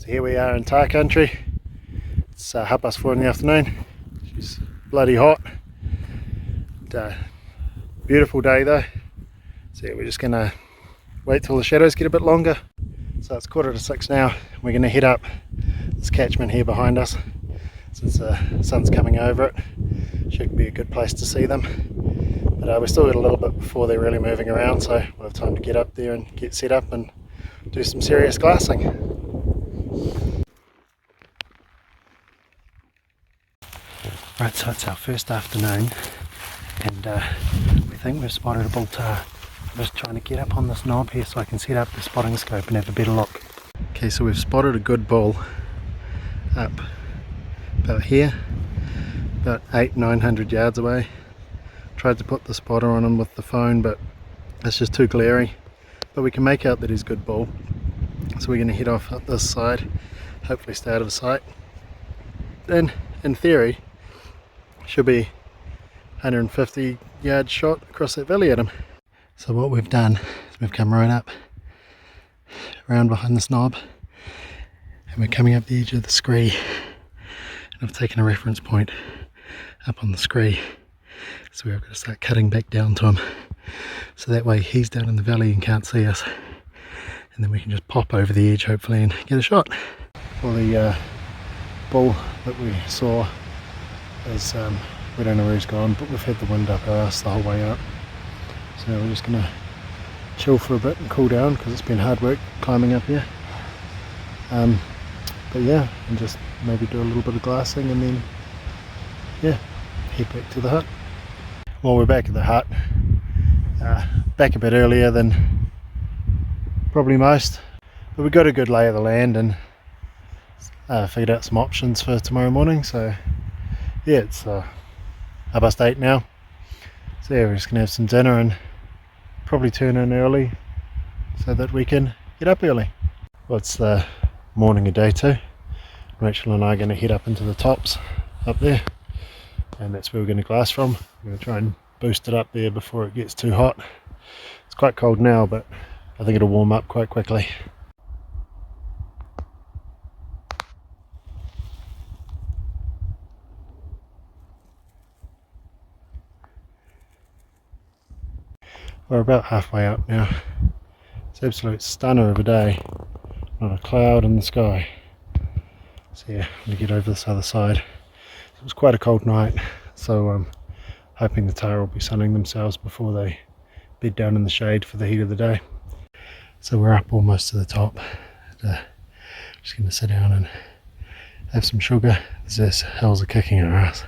So here we are in Tahr country. It's 4:30 in the afternoon. She's bloody hot. Beautiful day though. So yeah, we're just gonna wait till the shadows get a bit longer. So it's 5:45 now. We're gonna head up this catchment here behind us. Since the sun's coming over it, should be a good place to see them. But we're still got a little bit before they're really moving around, so we'll have time to get up there and get set up and do some serious glassing. Right, so it's our first afternoon, and we think we've spotted a bull tahr. I'm just trying to get up on this knob here so I can set up the spotting scope and have a better look. Okay, so we've spotted a good bull up about here, about 800-900 yards away. Tried to put the spotter on him with the phone, but it's just too glary. But we can make out that he's a good bull. So we're going to head off up this side, hopefully stay out of sight. Then, in theory, should be 150 yard shot across that valley at him. So what we've done is we've come right up around behind this knob, and we're coming up the edge of the scree, and I've taken a reference point up on the scree, so we've got to start cutting back down to him, so that way he's down in the valley and can't see us, and then we can just pop over the edge hopefully and get a shot. Well, the bull that we saw is, we don't know where he's gone, but we've had the wind up our ass the whole way up, so we're just going to chill for a bit and cool down because it's been hard work climbing up here. But yeah, and just maybe do a little bit of glassing and then yeah, head back to the hut. Well, we're back at the hut, back a bit earlier than probably most, but we got a good lay of the land and figured out some options for tomorrow morning. So yeah, it's 8:30 now, so yeah, we're just gonna have some dinner and probably turn in early so that we can get up early. Well, it's the morning of day 2. Rachel and I are going to head up into the tops up there, and that's where we're going to glass from. We're going to try and boost it up there before it gets too hot. It's quite cold now, but I think it'll warm up quite quickly. We're about halfway up now. It's an absolute stunner of a day. Not a cloud in the sky. So yeah, I'm going to get over this other side. It was quite a cold night, so I'm hoping the tahr will be sunning themselves before they bed down in the shade for the heat of the day. So we're up almost to the top. Just going to sit down and have some sugar. These hills are kicking our ass.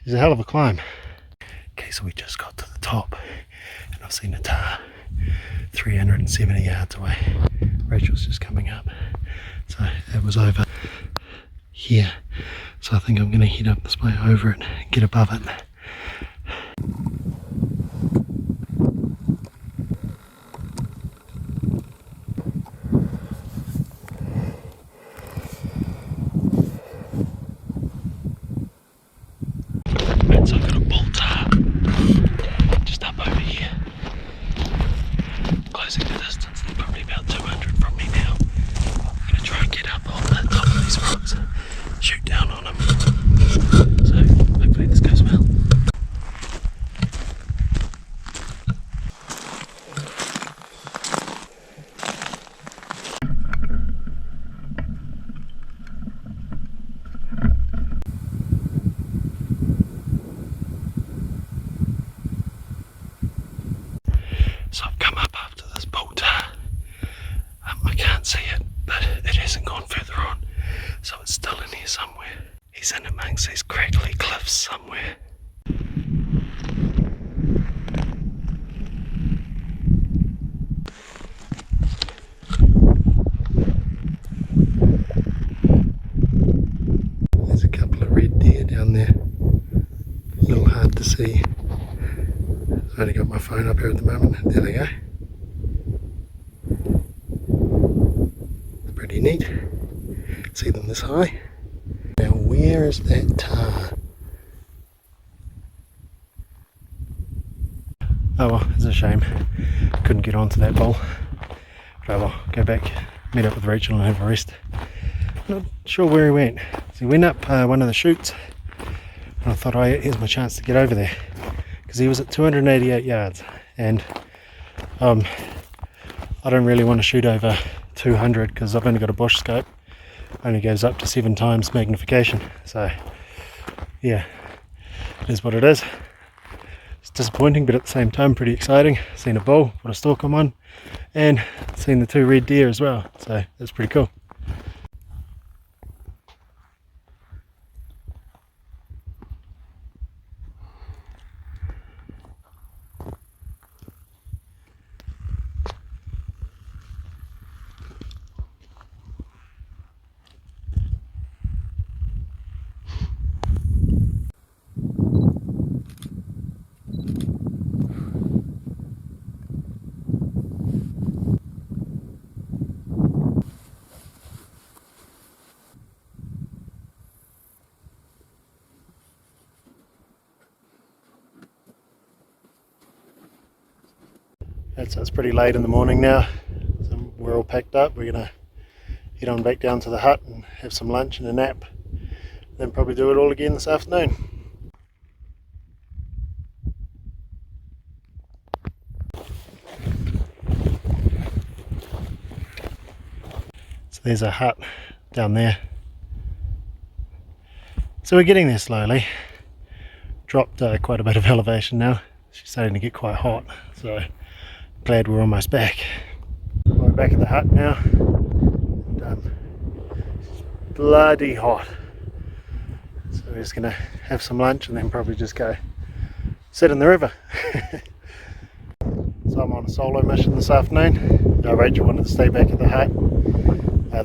It's a hell of a climb. Okay, so we just got to the top and I've seen a Tahr 370 yards away. Rachel's just coming up. So it was over here. So I think I'm going to head up this way over it and get above it. So I've got a bull Tahr just up over here. Closing the distance, they're probably about 200 from me now. I'm going to try and get up on the top of these rocks, shoot down on them. So hopefully this goes well. So I've come up after this bull Tahr. I can't see it, but it hasn't gone further on, so it's still in here somewhere. He's in amongst these crackly cliffs somewhere. There's a couple of red deer down there. A little hard to see. I've only got my phone up here at the moment. There they go. Pretty neat. See them this high. Now where is that Tahr? Oh well, it's a shame. Couldn't get onto that bull. But oh well, go back, meet up with Rachel and have a rest. Not sure where he went. So he went up one of the chutes and I thought, oh, here's my chance to get over there. Because he was at 288 yards and I don't really want to shoot over 200 because I've only got a bush scope. Only goes up to 7 times magnification, so yeah, it is what it is. It's disappointing, but at the same time pretty exciting. Seen a bull, put a stalk on one, and seen the 2 red deer as well, so that's pretty cool. It's pretty late in the morning now, so we're all packed up. We're going to head on back down to the hut and have some lunch and a nap, then probably do it all again this afternoon. So there's a hut down there. So we're getting there slowly. Dropped quite a bit of elevation now. She's starting to get quite hot, so glad we're almost back. We're back at the hut now. And, bloody hot. So we're just gonna have some lunch and then probably just go sit in the river. So I'm on a solo mission this afternoon. Rachel wanted to stay back at the hut.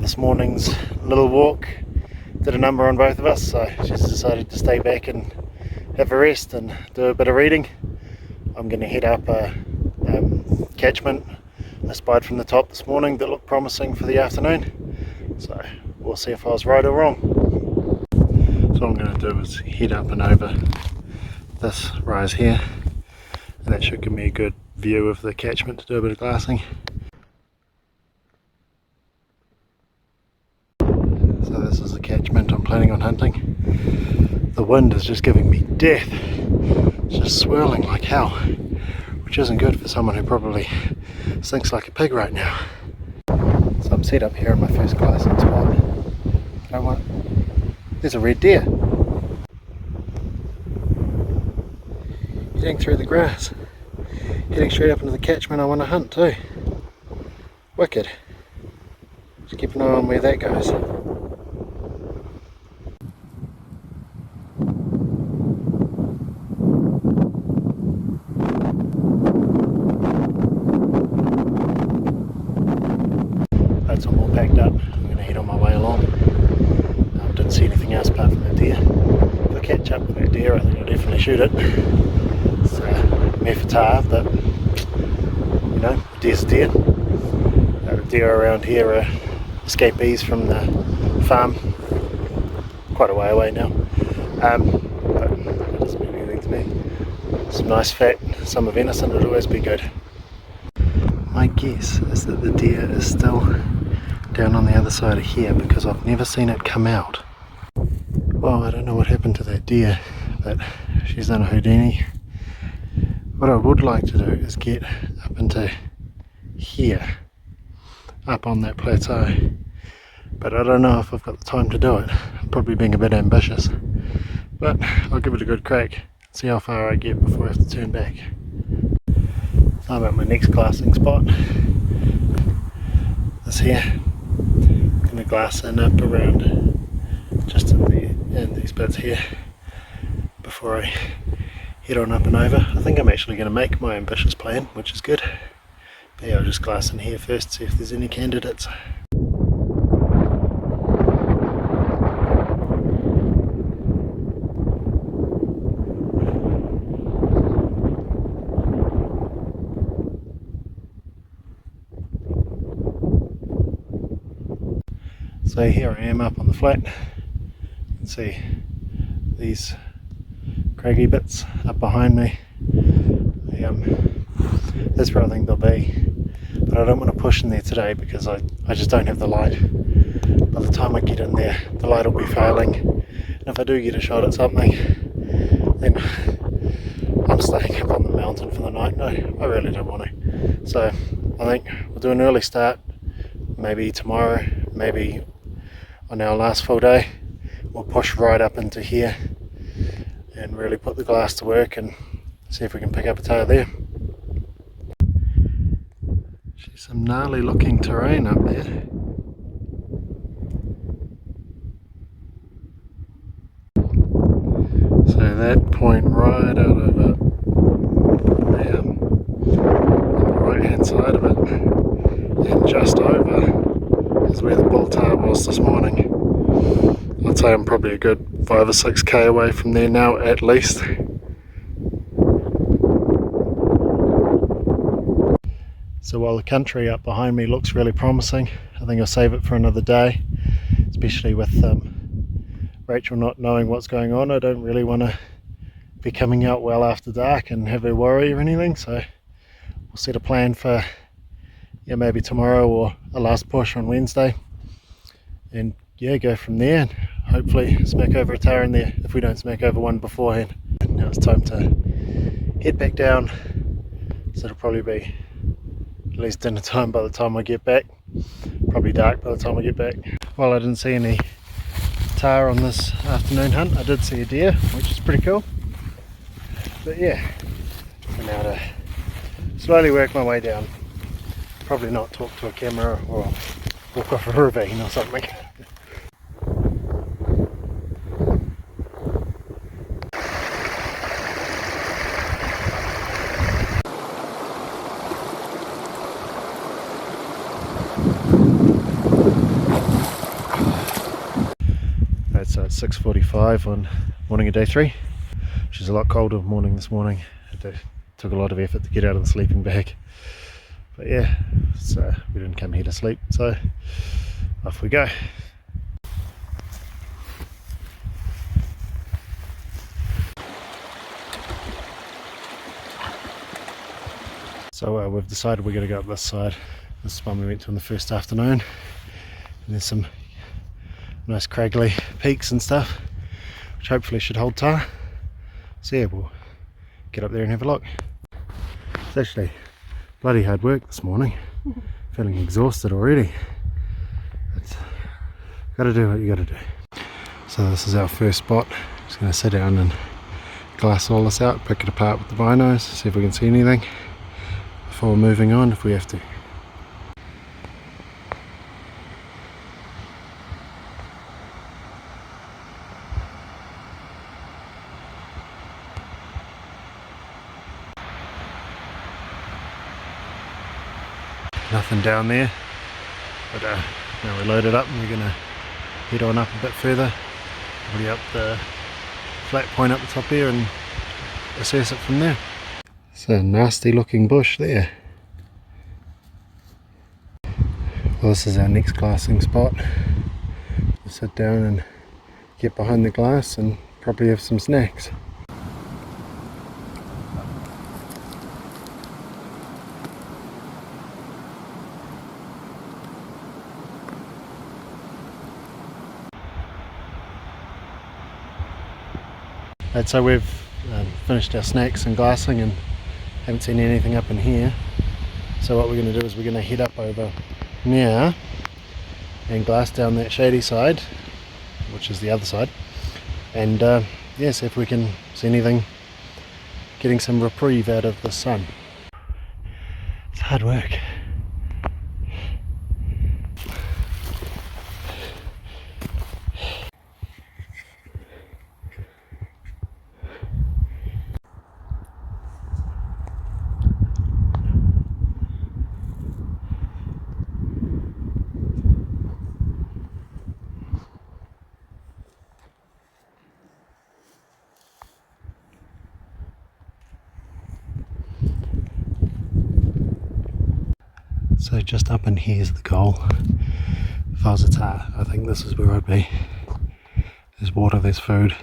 This morning's little walk did a number on both of us, so she's decided to stay back and have a rest and do a bit of reading. I'm going to head up a catchment I spied from the top this morning that looked promising for the afternoon, so we'll see if I was right or wrong. So what I'm going to do is head up and over this rise here, and that should give me a good view of the catchment to do a bit of glassing. So this is the catchment I'm planning on hunting. The wind is just giving me death. It's just swirling like hell, which isn't good for someone who probably stinks like a pig right now. So I'm set up here in my first glassing spot. There's a red deer heading through the grass, heading straight up into the catchment I want to hunt too. Wicked. Just keep an eye on where that goes. catch up with that deer, I think I'll definitely shoot it. It's me for Tahr, but you know, deer's a deer. The deer around here are escapees from the farm, quite a way away now. But that doesn't mean anything to me. Some nice fat summer venison would always be good. My guess is that the deer is still down on the other side of here because I've never seen it come out. Well, I don't know what happened to that deer, but she's done a Houdini. What I would like to do is get up into here, up on that plateau, but I don't know if I've got the time to do it. I'm probably being a bit ambitious, but I'll give it a good crack, see how far I get before I have to turn back. So I'm at my next glassing spot. This here. I'm going to glass in up around just in these bits here before I head on up and over. I think I'm actually going to make my ambitious plan, which is good. But yeah, I'll just glass in here first, see if there's any candidates. So here I am up on the flat. You can see these craggy bits up behind me. That's where I think they'll be, but I don't want to push in there today because I just don't have the light. By the time I get in there, the light will be failing, and if I do get a shot at something, then I'm staying up on the mountain for the night. No, I really don't want to. So I think we'll do an early start, maybe tomorrow, maybe on our last full day. We'll push right up into here and really put the glass to work and see if we can pick up a tail there. She's some gnarly looking terrain up there. So that point right out over there, on the right hand side of it, and just over is where the bull Tahr was this morning. I'd say I'm probably a good 5 or 6k away from there now at least. So while the country up behind me looks really promising, I think I'll save it for another day, especially with Rachel not knowing what's going on. I don't really want to be coming out well after dark and have her worry or anything, so we'll set a plan for maybe tomorrow or a last push on Wednesday, and yeah, go from there and hopefully smack over a Tahr in there if we don't smack over one beforehand. Now it's time to head back down, so it'll probably be at least dinner time by the time I get back, probably dark by the time I get back. Well, I didn't see any Tahr on this afternoon hunt. I did see a deer, which is pretty cool, but yeah, so now to slowly work my way down, probably not talk to a camera or walk off a ravine or something. So it's 6:45 on morning of day 3, which is a lot colder morning this morning. It took a lot of effort to get out of the sleeping bag, but yeah, so we didn't come here to sleep, so off we go. So we've decided we're going to go up this side. This is one we went to on the first afternoon, and there's some nice craggly peaks and stuff, which hopefully should hold Tahr. So yeah, we'll get up there and have a look. It's actually bloody hard work this morning. Feeling exhausted already. But gotta do what you gotta do. So this is our first spot. Just gonna sit down and glass all this out, pick it apart with the binos, see if we can see anything before moving on if we have to. Nothing down there, but now we're loaded up and we're going to head on up a bit further, probably up the flat point up the top there and assess it from there. It's a nasty looking bush there. Well, this is our next glassing spot. We'll sit down and get behind the glass and probably have some snacks. Right, so we've finished our snacks and glassing and haven't seen anything up in here. So what we're going to do is we're going to head up over now and glass down that shady side, which is the other side, and yeah, see if we can see anything, getting some reprieve out of the sun. It's hard work. So just up in here is the goal. If I was a Tahr, I think this is where I'd be. There's water, there's food,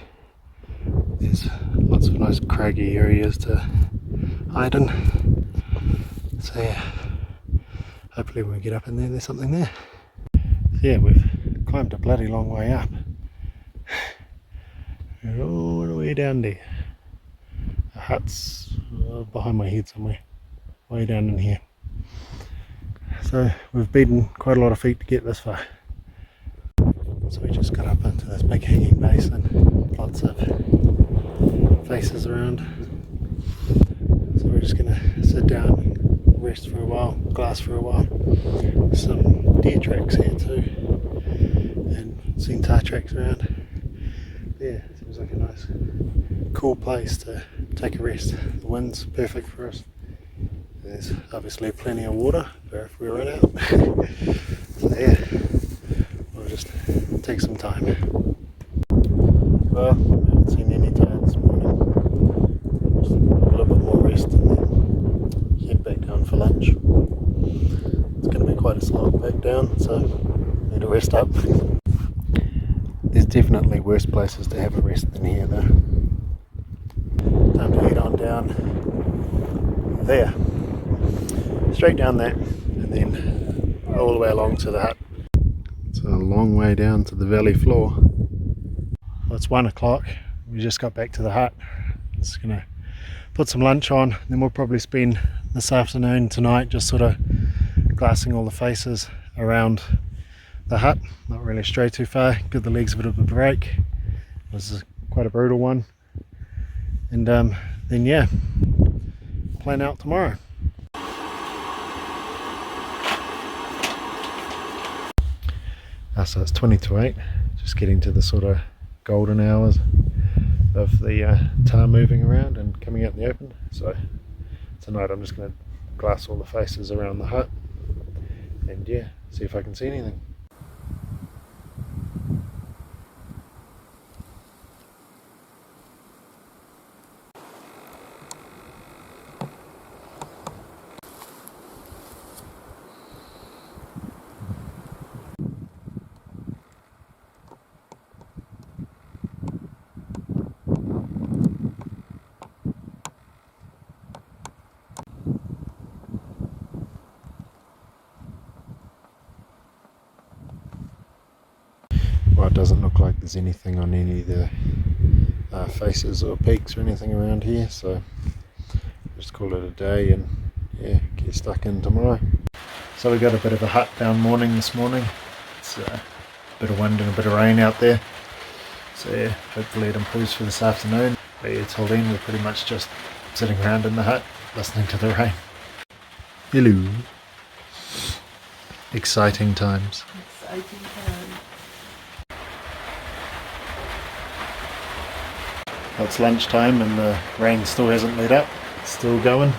there's lots of nice craggy areas to hide in. So yeah, hopefully when we get up in there, there's something there. So yeah, we've climbed a bloody long way up. We're all the way down there. The hut's behind my head somewhere, way down in here. So we've beaten quite a lot of feet to get this far. So we just got up into this big hanging basin, lots of faces around. So we're just going to sit down, rest for a while, glass for a while. Some deer tracks here too, and seen Tahr tracks around. Yeah, seems like a nice cool place to take a rest. The wind's perfect for us. There's obviously plenty of water for if we run out. So yeah, we'll just take some time. Well, I haven't seen any Tahr this morning. Just a little bit more rest and then head back down for lunch. It's going to be quite a slog back down, so need to rest up. There's definitely worse places to have a rest than here though. Time to head on down there. Straight down that and then all the way along to the hut. It's a long way down to the valley floor. Well, it's 1 o'clock. We just got back to the hut. Just gonna put some lunch on, then we'll probably spend this afternoon, tonight, just sort of glassing all the faces around the hut. Not really stray too far, give the legs a bit of a break. This is quite a brutal one. And then yeah, plan out tomorrow. So it's 20 to 8, just getting to the sort of golden hours of the Tahr moving around and coming out in the open. So tonight I'm just going to glass all the faces around the hut and yeah, see if I can see anything. Well, it doesn't look like there's anything on any of the faces or peaks or anything around here, so just call it a day and yeah, get stuck in tomorrow. So we got a bit of a hut down morning this morning. It's a bit of wind and a bit of rain out there, so yeah, hopefully it improves for this afternoon. But yeah, till then we're pretty much just sitting around in the hut listening to the rain. Hello. Exciting times. Exciting times. It's lunchtime and the rain still hasn't let up. It's still going.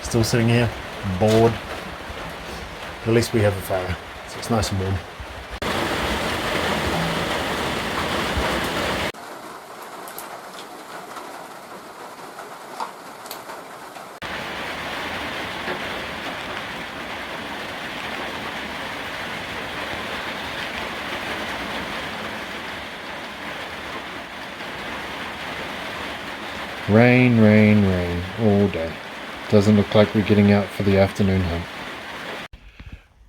Still sitting here, bored. At least we have a fire, so it's nice and warm. Rain, rain, rain all day. Doesn't look like we're getting out for the afternoon hunt.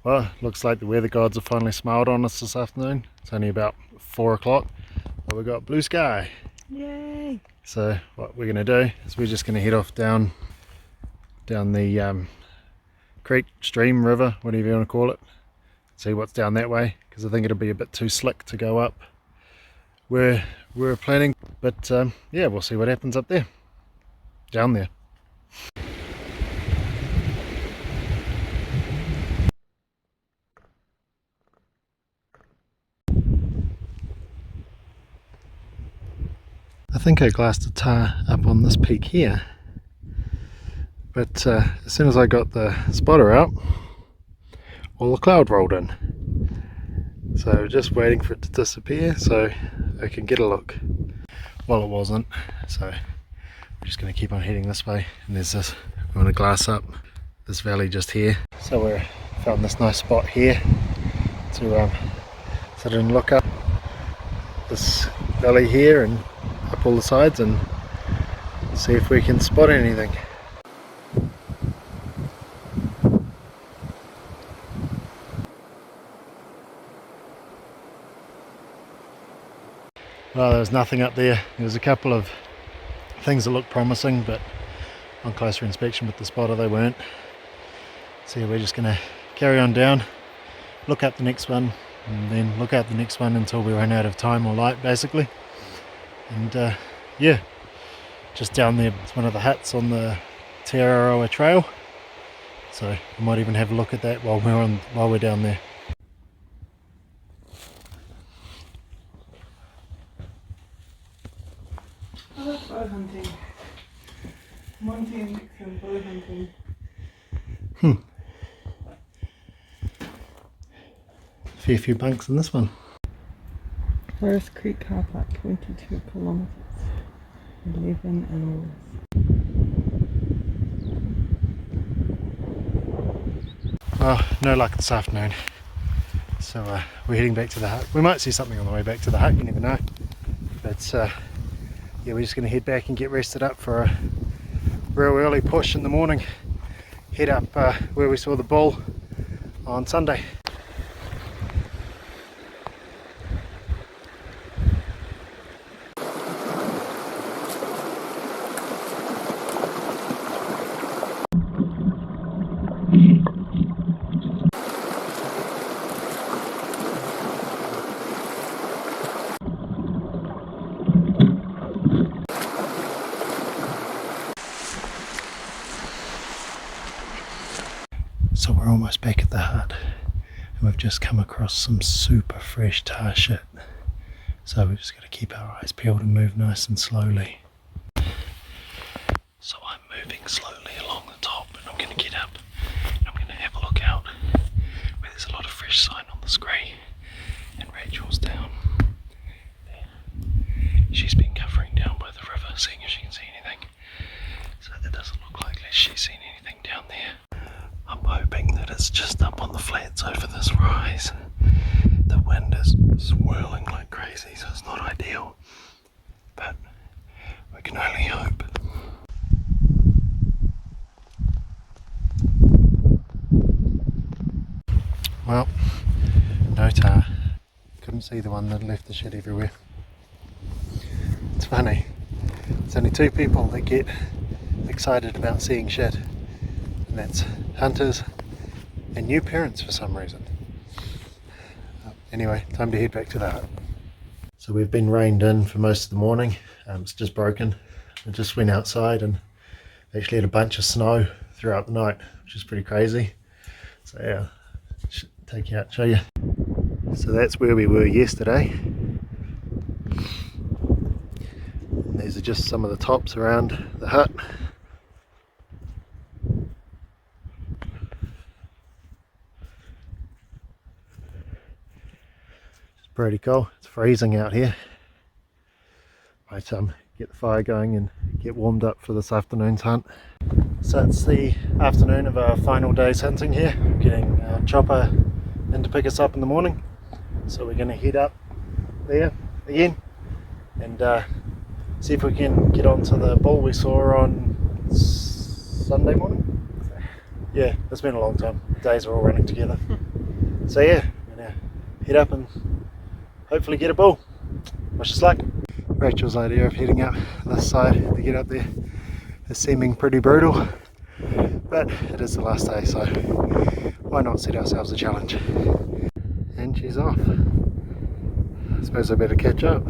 Well, looks like the weather gods have finally smiled on us this afternoon. It's only about 4 o'clock, but we've got blue sky. Yay! So what we're going to do is we're just going to head off down the creek, stream, river, whatever you want to call it. See what's down that way, because I think it'll be a bit too slick to go up where we're planning. But yeah, we'll see what happens up there, down there. I think I glassed a tar up on this peak here, but as soon as I got the spotter out, all the cloud rolled in. So just waiting for it to disappear so I can get a look. Well, it wasn't, so we're just going to keep on heading this way. And there's this, we want to glass up this valley just here. So we found this nice spot here to sit and look up this valley here and up all the sides and see if we can spot anything. Well, there was nothing up there. There was a couple of things that looked promising, but on closer inspection with the spotter they weren't. So yeah, we're just going to carry on down, look up the next one, and then look up the next one until we run out of time or light, basically. And yeah, just down there, it's one of the huts on the Tahr trail, so we might even have a look at that while we're down there. I love bird hunting. Monty and Nixon bird hunting. Fair few bunks in this one. Forest Creek car park, 22 kilometers. 11 animals. Well, no luck this afternoon. So we're heading back to the hut. We might see something on the way back to the hut, you never know. But yeah, we're just going to head back and get rested up for a real early push in the morning. Head up where we saw the bull on Sunday. So we're almost back at the hut and we've just come across some super fresh tar shit. So we've just got to keep our eyes peeled and move nice and slowly. So I'm moving slowly along the top and I'm going to get up and I'm going to have a look out where there's a lot of fresh sign on the scree. And Rachel's down there. She's been covering down by the river, seeing if she can see anything. So it doesn't look like she's seen anything down there. I'm hoping that it's just up on the flats over this rise. The wind is swirling like crazy, so it's not ideal, but we can only hope. Well, no tar. Couldn't see the one that left the shit everywhere. It's funny, there's only two people that get excited about seeing shit, and that's hunters and new parents for some reason. Anyway, time to head back to the hut. So we've been rained in for most of the morning. It's just broken. I just went outside and actually had a bunch of snow throughout the night, which is pretty crazy. So yeah, should take you out and show you. So that's where we were yesterday. And these are just some of the tops around the hut. Pretty cool. It's freezing out here. Might get the fire going and get warmed up for this afternoon's hunt. So it's the afternoon of our final day's hunting here. We're getting our chopper in to pick us up in the morning. So we're going to head up there again and see if we can get onto the bull we saw on Sunday morning. Yeah, it's been a long time. Days are all running together. So yeah, we're gonna head up and hopefully get a bull. Wish us luck. Rachel's idea of heading up this side to get up there is seeming pretty brutal, but it is the last day, so why not set ourselves a challenge? And she's off. I suppose I better catch up.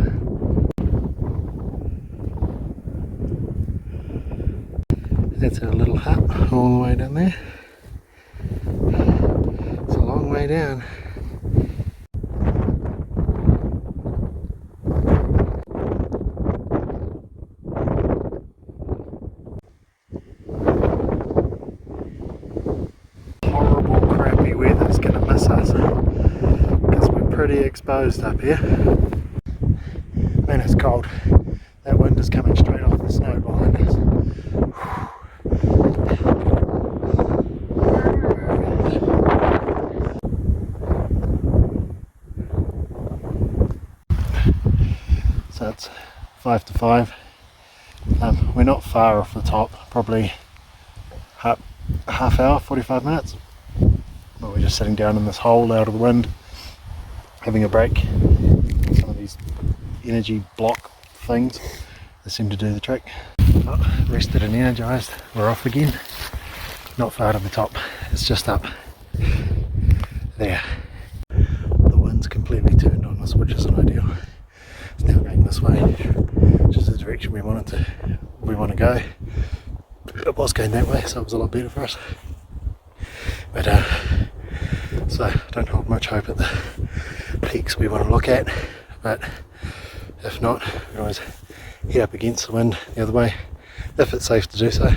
That's our little hut all the way down there. It's a long way down. Horrible, crappy weather's going to miss us because we're pretty exposed up here. Man, it's cold. That wind is coming straight off the snow behind us. So it's 5 to 5. We're not far off the top, probably half hour, 45 minutes. But we're just sitting down in this hole out of the wind, having a break. Some of these energy block things, they seem to do the trick. Oh, rested and energised, we're off again. Not far to the top, it's just up there. The wind's completely turned on us, which isn't ideal. It's now going this way, which is the direction we want to go. It was going that way, so it was a lot better for us. But so don't hold much hope at the peaks we want to look at, but if not, we can always head up against the wind the other way if it's safe to do so,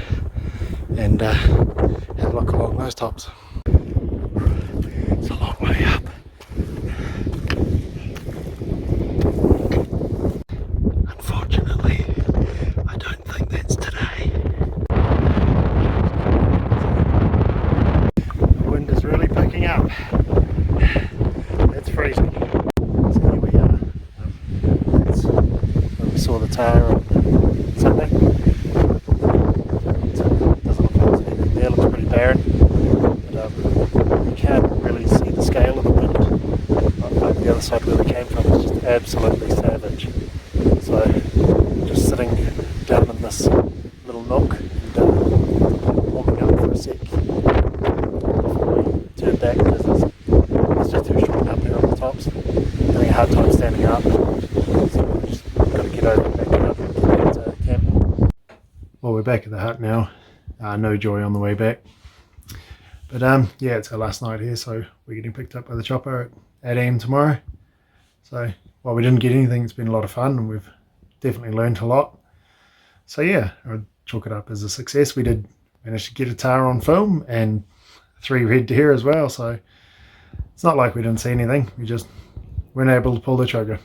and have a look along those tops. It's a long way up. Unfortunately, I don't think that's today. The wind is really picking up. It's freezing. So here we are. That's where we saw the Tahr on Sunday. It doesn't look like there's anything there, it looks pretty barren. But you can't really see the scale of the wind. Like the other side where we came from is just absolutely savage. So just sitting down in this little nook and warming up for a sec before we turn back, because it's just too short up here on the tops. Having a hard time standing up, so we've just got to get over and back up and get back to camp. Well, we're back at the hut now. No joy on the way back. But yeah, it's our last night here, so we're getting picked up by the chopper at 8 AM tomorrow. So while we didn't get anything, it's been a lot of fun and we've definitely learned a lot. So yeah, I'd chalk it up as a success. We did manage to get a Tahr on film and 3 red deer as well, so it's not like we didn't see anything, we just weren't able to pull the trigger.